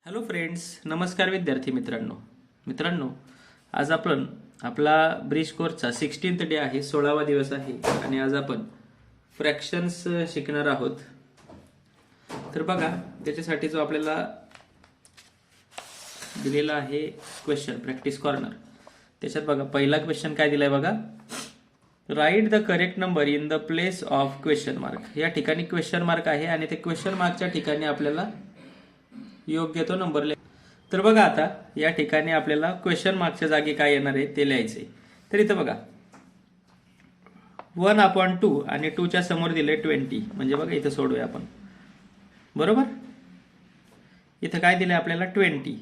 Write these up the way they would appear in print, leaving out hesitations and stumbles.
Hello friends, नमस्कार विद्यार्थी मित्रांनो आज आपण आपला ब्रिज कोर्सचा 16th डे आहे, 16वा दिवस आहे आणि आज आपण फ्रॅक्शन्स शिकणार आहोत. तर बघा, त्याच्यासाठी जो आपल्याला दिलेला आहे क्वेश्चन प्रॅक्टिस कॉर्नर, त्याच्यात बघा पहिला क्वेश्चन काय दिलाय बघा, write the correct number in the place of question mark. या ठिकाणी क्वेश्चन मार्क आहे आणि ते क्वेश्चन मार्कच्या ठिकाणी आपल्याला योग्य तो नंबर तर बघा, आता या ठिकाणी आपल्याला क्वेश्चन मार्कच्या जागी काय येणार आहे ते लिहायचे. तर इथं बघा 1/2 आणि 2 च्या समोर दिले 20. म्हणजे बघा इथं सोडूया आपण, बरोबर. इथं काय दिलं आपल्याला 20.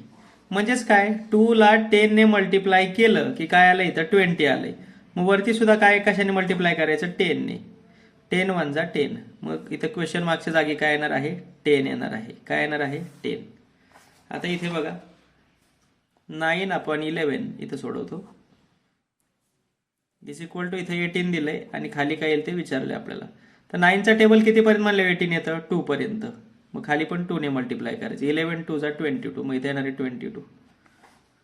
म्हणजेच काय, 2 ला 10 ने मल्टिप्लाय केलं की काय आलं, इथं 20 आलंय. मग वरती सुद्धा काय कशाने मल्टिप्लाय करायचं, 10 ने. 10 1 जा 10. मग इथं क्वेश्चन मार्कच्या जागी काय येणार आहे, 10 येणार आहे. काय येणार आहे, 10. आता इथे बघा 9/11 इथं सोडवतो इज इक्वल टू, इथे 18 दिलंय आणि खाली काय येईल ते विचारलंय आपल्याला. तर 9चा टेबल कितीपर्यंत म्हणलं, 18 येतं 2 पर्यंत. मग खाली पण 2 ने मल्टिप्लाय करायचं. 11 2 जा 22. मग इथे येणार आहे 22.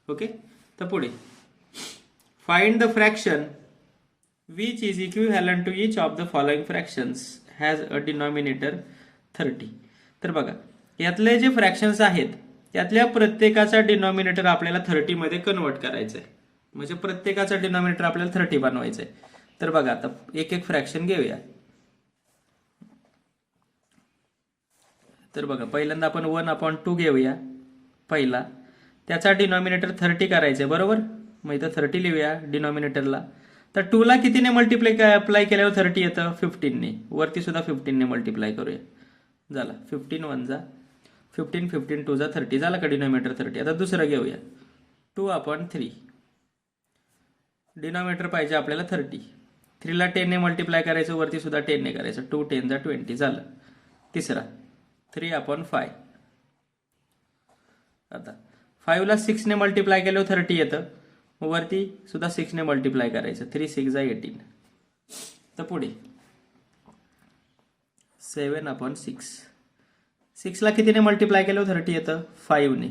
ओके. तर पुढे find the fraction which is equivalent to each of the following fractions has a denominator 30. तर बघा, यातले जे फ्रॅक्शन्स आहेत त्यातल्या प्रत्येकाचा डिनॉमिनेटर आपल्याला 30 मध्ये कन्वर्ट करायचं आहे. म्हणजे प्रत्येकाचा डिनॉमिनेटर आपल्याला 30 बनवायचं आहे. तर बघा, आता एक एक फ्रॅक्शन घेऊया. तर बघा, पहिल्यांदा आपण 1/2 घेऊया. पहिला त्याचा डिनॉमिनेटर 30 करायचं आहे, बरोबर. मग इथं 30 लिहूया डिनॉमिनेटरला. तर 2 ला कितीने मल्टिप्लाय अप्लाय केल्यावर 30 येतं, 15 ने. वरती सुद्धा 15 ने मल्टिप्लाय करूया. झाला 15 1 जा 15, 15 2 जा 30. झाला का डिनॉमिनेटर 30. आता दुसरं घेऊया 2/3. डिनॉमिनेटर पाहिजे आपल्याला 30. 3 ला 10 ने मल्टिप्लाय करायचं, वरती सुद्धा 10 ने करायचं. 2 10 जा 20. झालं. तिसरा 3/5. आता 5 ला 6 ने मल्टिप्लाय केल्यावर 30 येतं. वरती सुद्धा 6 ने मल्टिप्लाय करायचं. 3 6 जा 18. तर पुढे 7/6. 6 ला कितीने मल्टिप्लाय केलं 30 येतं, 5 ने.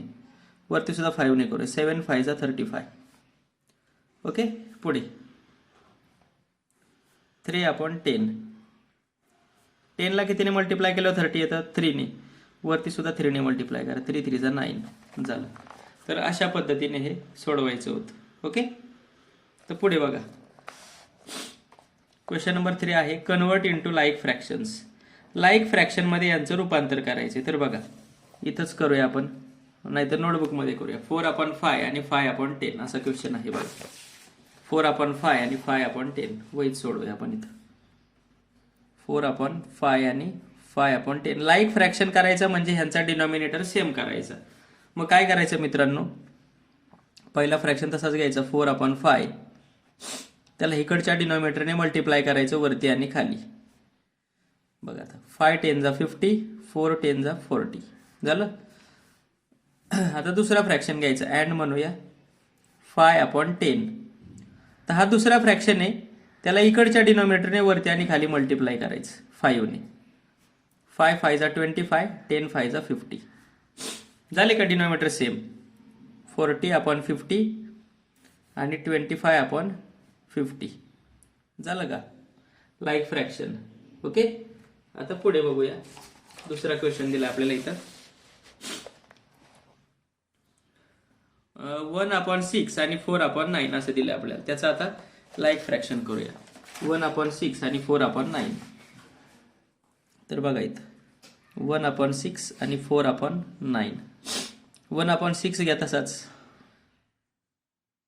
वरती सुद्धा 5 ने करूया. 7 5 जा 35. ओके. पुढे 3/10. 10 ला कितीने मल्टिप्लाय केलं 30 येतं, 3 ने. वरती सुद्धा 3 ने मल्टिप्लाय करा. 3 3 जा 9. झालं. तर अशा पद्धतीने हे सोडवायचं होतं. ओके. तर पुढे बघा, क्वेश्चन नंबर 3 आहे, convert into like fractions. Like fraction मध्ये यांचं रूपांतर करायचे. तर बघा, इथंच करूया आपण, नाहीतर नोटबुकमध्ये करूया. 4/5 आणि 5/10 असा क्वेश्चन आहे बघा. 4/5 आणि 5/10 वहीच सोडवूया आपण इथं. 4/5 आणि 5/10 लाईक फ्रॅक्शन करायचं म्हणजे ह्यांचा डिनॉमिनेटर सेम करायचा. मग काय करायचं मित्रांनो, पहिला फ्रॅक्शन तसाच घ्यायचा 4/5. त्याला इकडच्या डिनॉमिनेटरने मल्टिप्लाय करायचं वरती आणि खाली. बघा, आता 5 10 जा 50, 4 10 जा 40. झालं. आता दुसरा फ्रॅक्शन घ्यायचा, अँड म्हणूया 5/10. तर हा दुसरा फ्रॅक्शन आहे, त्याला इकडच्या डिनॉमिनेटरने वरती आणि खाली मल्टिप्लाय करायचं 5 ने. 5 5 जा 25, 10 5 जा 50. झाले का डिनॉमिनेटर सेम. 40/50 आणि 25/50. झालं का लाईक फ्रॅक्शन. ओके. आता पुढे बघूया, दुसरा क्वेश्चन दिला आपल्याला इथं. 1/6 आणि 4/9 असं दिलं आपल्याला. त्याचं आता लाईक फ्रॅक्शन करूया. 1/6 आणि 4/9. तर बघा इथं 1/6 आणि 4/9. 1/6 घ्या तसाच,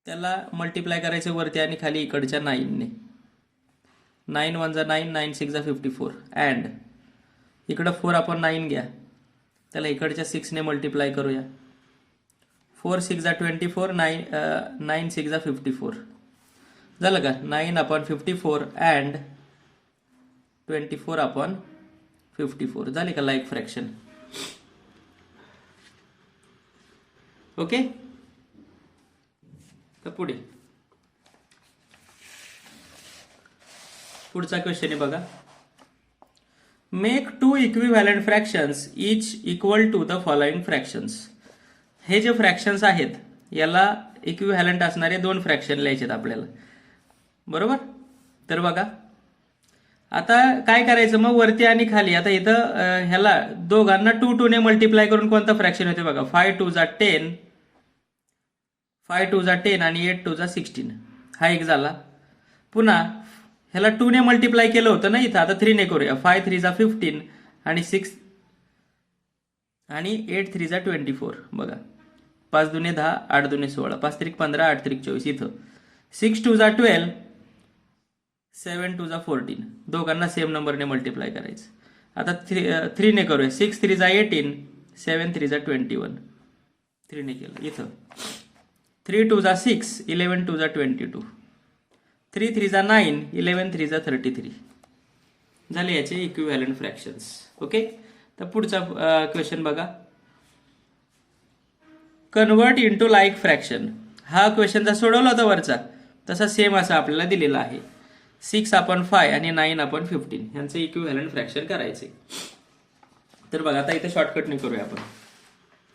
त्याला मल्टिप्लाय करायचं वरती आणि खाली इकडच्या 9 ने. 9 1 जा 9, 9 6 जा 54. अँड इकडं 4/9 घ्या, त्याला इकडच्या 6 ने मल्टिप्लाय करूया. 4 6 जा 24, 9 6 जा 54. झालं का 9/54 अँड 24/54. झाले का लाईक फ्रॅक्शन. ओके. तर पुढचा क्वेश्चन आहे बघा, make 2 equivalent fractions each equal to the following fractions. हे जे फ्रॅक्शन्स आहेत याला इक्विव्हॅलंट असणारे 2 फ्रॅक्शन लिहायचे आपल्याला, बरोबर. तर बघा आता काय करायचं मग वरती आणि खाली. आता इथं ह्याला दोघांना 2 ने मल्टिप्लाय करून कोणता फ्रॅक्शन होते बघा. 5 2 जा 10, 5 2 जा 10 आणि 8 2 जा 16, हा एक झाला. पुन्हा ह्याला 2 ने मल्टिप्लाय केलं होतं ना इथं, आता 3 ने करूया. 5 3 जा 15 आणि 6 आणि 8 3 जा 24 बघा. 5 2 10, 8 2 16, 5 3 15, 8 3 24. इथं 6 2 जा 12, 7 2 जा 14, दोघांना सेम नंबरने मल्टिप्लाय करायचं. आता 3 ने करूया. 6 3 जा 18, 7 3 जा 21, 3 ने केलं. इथं 3 2 जा 6, 11 2 जा 22, 3 3 जा 9, 11 3 जा 33. झाले याचे इक्विव्हॅलंट फ्रॅक्शन्स. ओके. तर पुढचा क्वेश्चन बघा. Convert into like fraction. हा क्वेश्चनचा सोडवला होता वरचा, तसा सेम असा आपल्याला दिलेला आहे. 6/5 आणि 9/15 यांचं इक्विव्हॅलंट फ्रॅक्शन करायचे. तर बघा आता इथे शॉर्टकटने करूया आपण.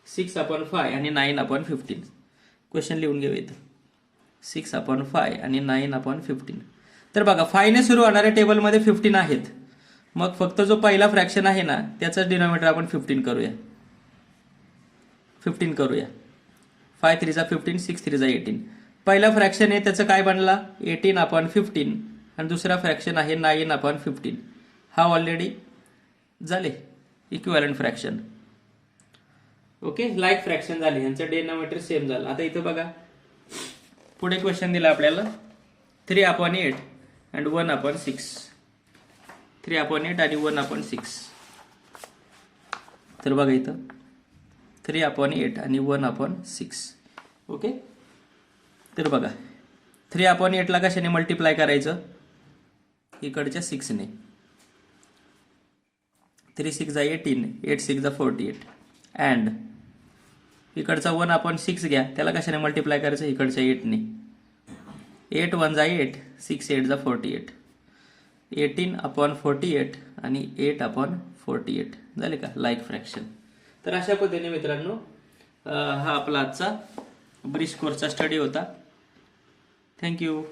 6/5 आणि 9/15 क्वेश्चन लिहून घेऊया इथं. 6/5 आणि 9/15. तर बघा 5 ने सुरू होणाऱ्या टेबलमध्ये 15 आहेत. मग फक्त जो पहिला फ्रॅक्शन आहे ना त्याचाच डिनॉमिनेटर आपण 15 करूया. 15 करूया. 5 3 जा 15, 6 3 जा 18. पहिला फ्रॅक्शन आहे त्याचं काय बनला 18/15 आणि दुसरा फ्रॅक्शन आहे 9/15. हा ऑलरेडी झाले equivalent fraction. Okay. Like fraction झाले, यांचं डिनॉमिनेटर सेम झालं. आता इथं बघा पुढे क्वेश्चन दिला आपल्याला 3/8 and 1/6. 3/8 आणि 1/6. तर बघा इथं 3/8 आणि 1/6. ओके. तर बघा 3/8 ला कशाने मल्टिप्लाय करायचं, इकडच्या 6 ने. 3 6 जा 18, 8 6 जा 48 अँड इकडचा 1/6 घ्या, त्याला कशाने मल्टिप्लाय करायचं, इकडच्या 8 ने. 8 1 जा 8, 6 8 जा 48, 18/48 आणि 8/48. झाले का लाईक फ्रॅक्शन. तर अशा पद्धतीने मित्रांनो हा आपला आजचा ब्रिज कोर्सचा स्टडी होता. थँक्यू.